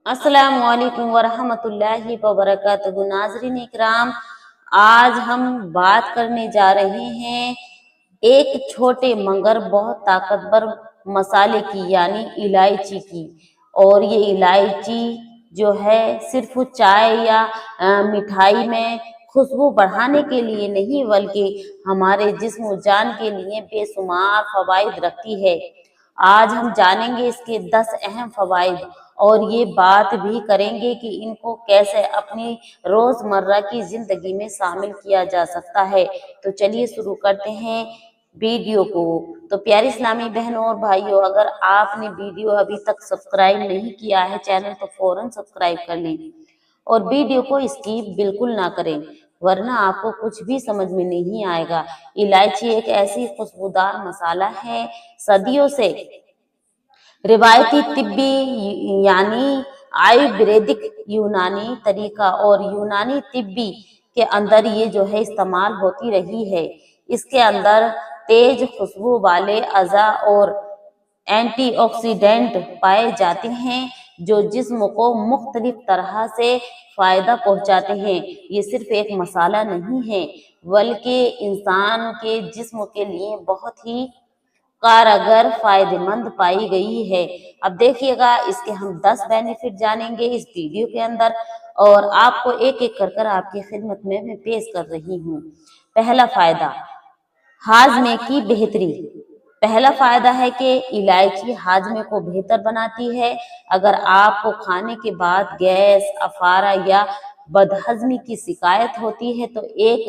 अस्सलाम वालेकुम वरहमतुल्लाहि वबरकातुहू। नाज़रीन इकराम, आज हम बात करने जा रहे हैं एक छोटे मगर बहुत ताकतवर मसाले की, यानी इलायची की। और ये इलायची जो है सिर्फ चाय या मिठाई में खुशबू बढ़ाने के लिए नहीं, बल्कि हमारे जिस्म जान के लिए बेशुमार फवाइद रखती है। आज हम जानेंगे इसके 10 अहम फवाइद, और ये बात भी करेंगे कि इनको कैसे अपनी रोजमर्रा की जिंदगी में शामिल किया जा सकता है। तो चलिए शुरू करते हैं वीडियो को। तो प्यारे इस्लामी बहनों और भाइयों, अगर आपने वीडियो अभी तक सब्सक्राइब नहीं किया है चैनल, तो फौरन सब्सक्राइब कर लें और वीडियो को स्किप बिल्कुल ना करें, वरना आपको कुछ भी समझ में नहीं आएगा। इलायची एक ऐसी खुशबूदार मसाला है, सदियों से रिवायती तिब्बी यानी आयुर्वेदिक यूनानी तरीका और यूनानी तिब्बी के अंदर ये जो है इस्तेमाल होती रही है। इसके अंदर तेज खुशबू वाले अज़ा और एंटीऑक्सीडेंट पाए जाते हैं, जो जिस्म को मुख्तलिफ तरह से फायदा पहुंचाते हैं। ये सिर्फ एक मसाला नहीं है, बल्कि इंसान के जिस्म के लिए बहुत ही कारगर फायदेमंद पाई गई है। अब देखिएगा, इसके हम 10 बेनिफिट जानेंगे इस वीडियो के अंदर, और आपको एक एक कर आपकी खिदमत में मैं पेश कर रही हूँ। पहला फायदा, हाजमे की बेहतरी। पहला फायदा है कि इलायची हाजमे को बेहतर बनाती है। अगर आपको खाने के बाद गैस, अफारा या बदहजमी की शिकायत होती है, तो एक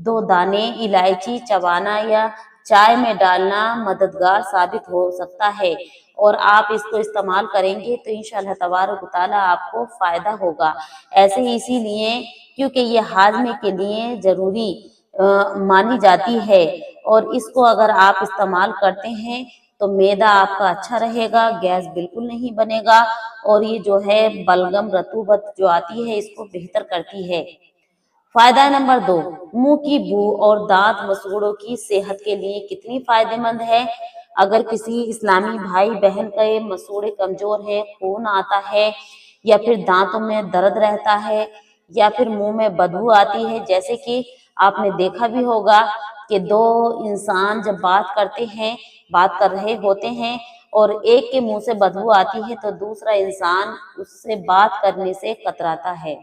दो दाने इलायची चबाना या चाय में डालना मददगार साबित हो सकता है। और आप इसको इस्तेमाल करेंगे तो इंशाअल्लाह तबारक व तआला आपको फायदा होगा। ऐसे ही इसीलिए क्योंकि ये हाजमे के लिए जरूरी मानी जाती है, और इसको अगर आप इस्तेमाल करते हैं तो मैदा आपका अच्छा रहेगा, गैस बिल्कुल नहीं बनेगा, और ये जो है बलगम रतूबत जो आती है इसको बेहतर करती है। फायदा नंबर 2, मुंह की बू और दांत मसूड़ों की सेहत के लिए कितनी फायदेमंद है। अगर किसी इस्लामी भाई बहन के मसूड़े कमजोर है, खून आता है, या फिर दांतों में दर्द रहता है, या फिर मुंह में बदबू आती है, जैसे कि आपने देखा भी होगा कि दो इंसान जब बात कर रहे होते हैं और एक के मुंह से बदबू आती है, तो दूसरा इंसान उससे बात करने से कतराता है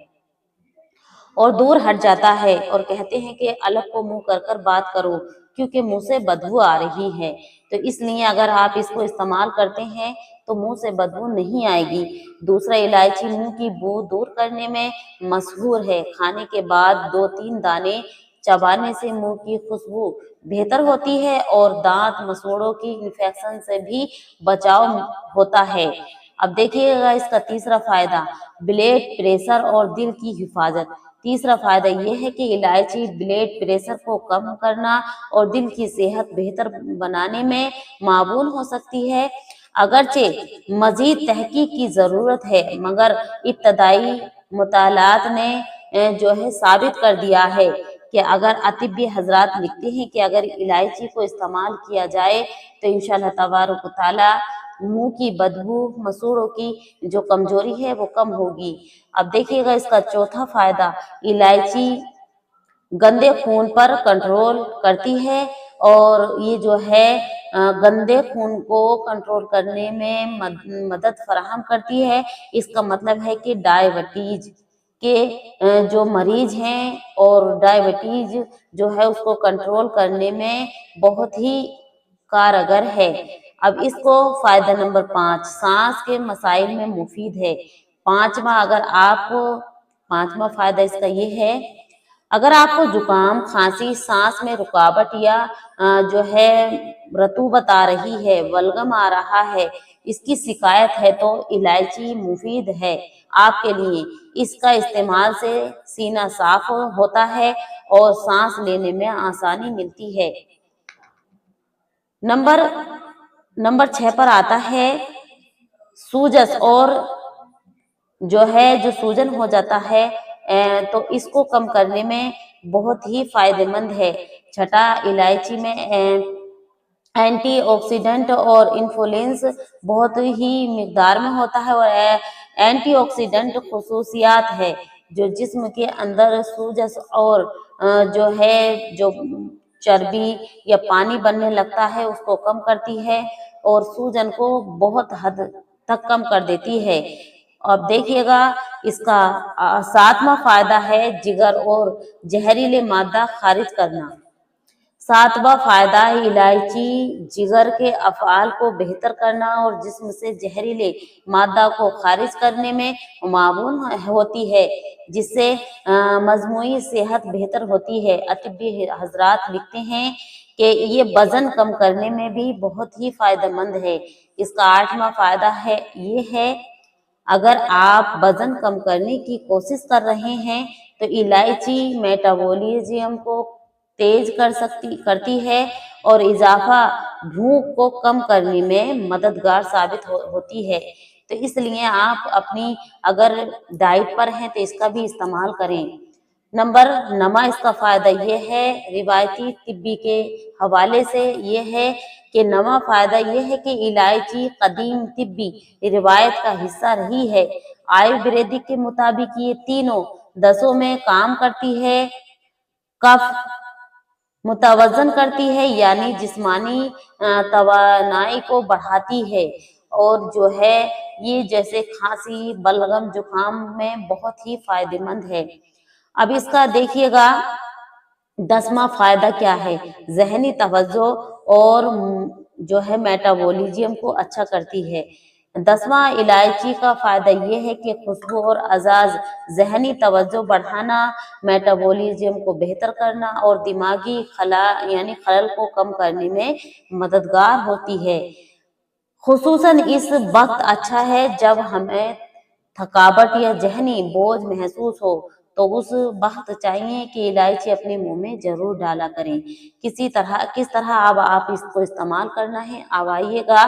और दूर हट जाता है, और कहते हैं कि अलग को मुंह कर बात करो, क्योंकि मुंह से बदबू आ रही है। तो इसलिए अगर आप इसको इस्तेमाल करते हैं तो मुंह से बदबू नहीं आएगी। दूसरा, इलायची मुंह की बू दूर करने में मशहूर है। खाने के बाद 2-3 दाने चबाने से मुंह की खुशबू बेहतर होती है और दांत मसूड़ों की इन्फेक्शन से भी बचाव होता है। अब देखिएगा इसका तीसरा फायदा, ब्लड प्रेशर और दिल की हिफाजत। तीसरा फायदा यह है कि इलायची ब्लड प्रेशर को कम करना और दिल की सेहत बेहतर बनाने में मामूल हो सकती है। अगरचे मजीद तहकीक की जरूरत है, मगर इब्तदाई मुतालात ने जो है साबित कर दिया है कि अगर अतिबी हजरात लिखते हैं कि अगर इलायची को इस्तेमाल किया जाए तो इंशाअल्लाह तबारक व तआला मुंह की बदबू, मसूड़ों की जो कमजोरी है वो कम होगी। अब देखिएगा इसका चौथा फायदा, इलायची गंदे खून पर कंट्रोल करती है, और ये जो है गंदे खून को कंट्रोल करने में मदद फराहम करती है। इसका मतलब है कि डायबिटीज के जो मरीज हैं, और डायबिटीज जो है उसको कंट्रोल करने में बहुत ही कारगर है। अब इसको फायदा नंबर 5, सांस के मसाइल में मुफीद है। पांचवा फायदा इसका ये है, अगर आपको जुकाम, खांसी, सांस में रुकावट या जो है रतूबत आ रही है, बलगम आ रहा है, इसकी शिकायत है, तो इलायची मुफीद है आपके लिए। इसका इस्तेमाल से सीना साफ होता है और सांस लेने में आसानी मिलती है। नंबर 6 पर आता है सूजस, और जो सूजन हो जाता है तो इसको कम करने में बहुत ही फायदेमंद है। छठा, इलायची में एंटीऑक्सीडेंट और इन्फ्लुएंस बहुत ही मिकदार में होता है, और एंटीऑक्सीडेंट खसूसियात है जो जिस्म के अंदर सूजस और जो चर्बी या पानी बनने लगता है उसको कम करती है और सूजन को बहुत हद तक कम कर देती है। अब देखिएगा इसका 7वां फायदा है जिगर और जहरीले मादा खारिज करना। 7वां फायदा इलायची जिगर के अफ़आल को बेहतर करना और जिस्म से जहरीले मादा को खारिज करने में मामून होती है, जिससे मजमूई सेहत बेहतर होती है। अतिबी हजरात लिखते हैं कि ये वजन कम करने में भी बहुत ही फायदेमंद है। इसका 8वां फायदा है ये है, अगर आप वजन कम करने की कोशिश कर रहे हैं तो इलायची मेटाबॉलिज्म को तेज करती है और इजाफा भूख को कम करने में मददगार साबित होती है। तो इसलिए आप अपनी अगर डाइट पर हैं तो इसका भी इस्तेमाल करें। नंबर 9 इसका फायदा ये है, रिवायती तिब्बी के हवाले से ये है कि 9वां फायदा ये है कि इलायची कदीम तिब्बी रिवायत का हिस्सा रही है। आयुर्वेदिक के मुताबिक ये तीनों दसों में काम करती है, कफ मुतवज़न करती है यानी जिस्मानी तवानाई को बढ़ाती है और जो है ये जैसे खांसी बलगम जुकाम में बहुत ही फायदेमंद है। अब इसका देखिएगा 10वां फायदा क्या है, जहनी तवज्जो और जो है मेटाबॉलिज्म को अच्छा करती है। 10वां इलायची का फायदा ये है कि खुशबू और अजाज जहनी तवज्जो बढ़ाना, मेटाबॉलिज्म को बेहतर करना और दिमागी खलल को कम करने में मददगार होती है। खुसूसन इस वक्त अच्छा है जब हमें थकावट या जहनी बोझ महसूस हो तो उस वक्त चाहिए कि इलायची अपने मुंह में जरूर डाला करें। किस तरह अब आप इसको इस्तेमाल करना है, अब आइएगा।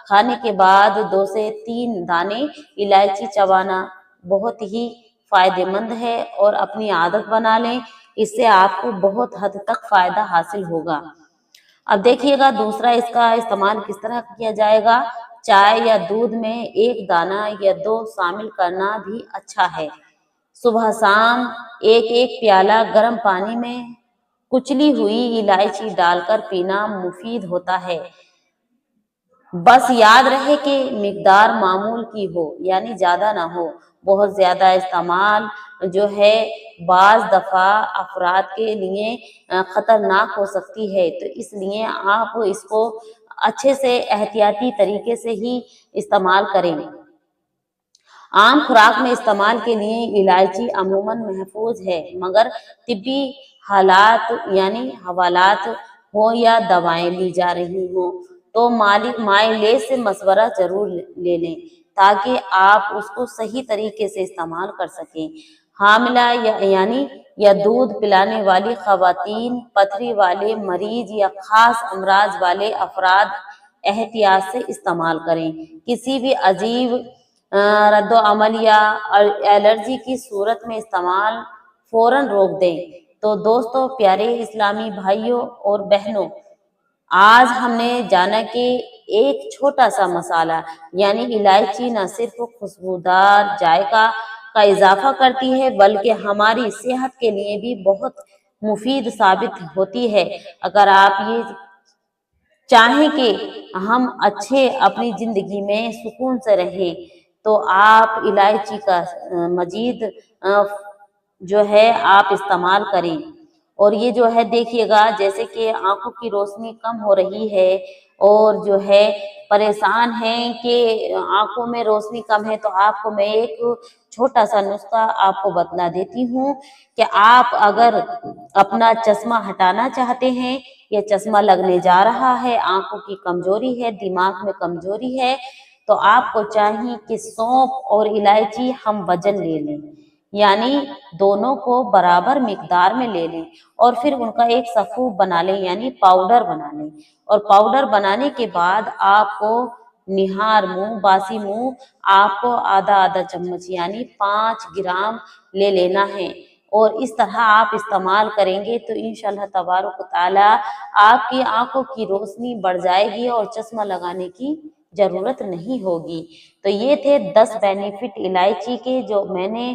खाने के बाद 2 से 3 दाने इलायची चबाना बहुत ही फायदेमंद है और अपनी आदत बना लें, इससे आपको बहुत हद तक फायदा हासिल होगा। अब देखिएगा दूसरा इसका इस्तेमाल किस तरह किया जाएगा। चाय या दूध में 1 दाना या 2 शामिल करना भी अच्छा है। सुबह शाम 1-1 प्याला गर्म पानी में कुचली हुई इलायची डालकर पीना मुफीद होता है। बस याद रहे कि मिकदार मामूल की हो, यानी ज्यादा ना हो। बहुत ज्यादा इस्तेमाल जो है बाज दफा अफराद के लिए खतरनाक हो सकती है, तो इसलिए आप इसको अच्छे से एहतियाती तरीके से ही इस्तेमाल करें। आम खुराक में इस्तेमाल के लिए इलायची अमूमन महफूज है, मगर तिब्बी हालात यानी हवालात हो या दवाएं ली जा रही हो तो मालिक से मशवरा जरूर ले लें ताकि आप उसको सही तरीके से इस्तेमाल कर सकें। हामिला या दूध पिलाने वाली खवातीन, पथरी वाले मरीज या खास अमराज वाले अफराद एहतियात से इस्तेमाल करें। किसी भी अजीब रद्दो अमल या एलर्जी की सूरत में इस्तेमाल फौरन रोक दें। तो दोस्तों, प्यारे इस्लामी भाइयों और बहनों, आज हमने जाना कि एक छोटा सा मसाला यानी इलायची न सिर्फ खुशबूदार जायका का इजाफा करती है बल्कि हमारी सेहत के लिए भी बहुत मुफीद साबित होती है। अगर आप ये चाहें कि हम अच्छे अपनी जिंदगी में सुकून से रहें तो आप इलायची का मजीद जो है आप इस्तेमाल करें। और ये जो है देखिएगा जैसे कि आंखों की रोशनी कम हो रही है और जो है परेशान हैं कि आंखों में रोशनी कम है, तो आपको मैं एक छोटा सा नुस्खा आपको बतला देती हूँ कि आप अगर अपना चश्मा हटाना चाहते हैं या चश्मा लगने जा रहा है, आंखों की कमजोरी है, दिमाग में कमजोरी है, तो आपको चाहिए कि सौंफ और इलायची हम वजन ले लें, यानी दोनों को बराबर मिकदार में ले लें और फिर उनका एक सफूफ बना लें यानी पाउडर बना लें। और पाउडर बनाने के बाद आपको निहार मुंह बासी मुंह आपको आधा चम्मच यानी 5 ग्राम ले लेना है और इस तरह आप इस्तेमाल करेंगे तो इंशाअल्लाह तबारक व तआला आपकी आंखों की रोशनी बढ़ जाएगी और चश्मा लगाने की ضرورت نہیں ہوگی۔ تو یہ تھے 10 بینیفٹ الائچی کے جو میں نے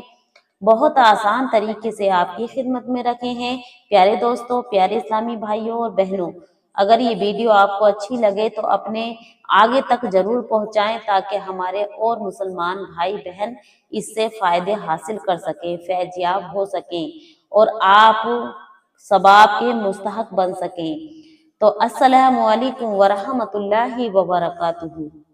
بہت آسان طریقے سے آپ کی خدمت میں رکھے ہیں۔ پیارے دوستوں، پیارے اسلامی بھائیوں اور بہنوں، اگر یہ ویڈیو آپ کو اچھی لگے تو اپنے آگے تک ضرور پہنچائیں تاکہ ہمارے اور مسلمان بھائی بہن اس سے فائدے حاصل کر سکیں، فیض یاب ہو سکیں اور آپ ثواب کے مستحق بن سکیں۔ تو السلام علیکم ورحمۃ اللہ وبرکاتہ۔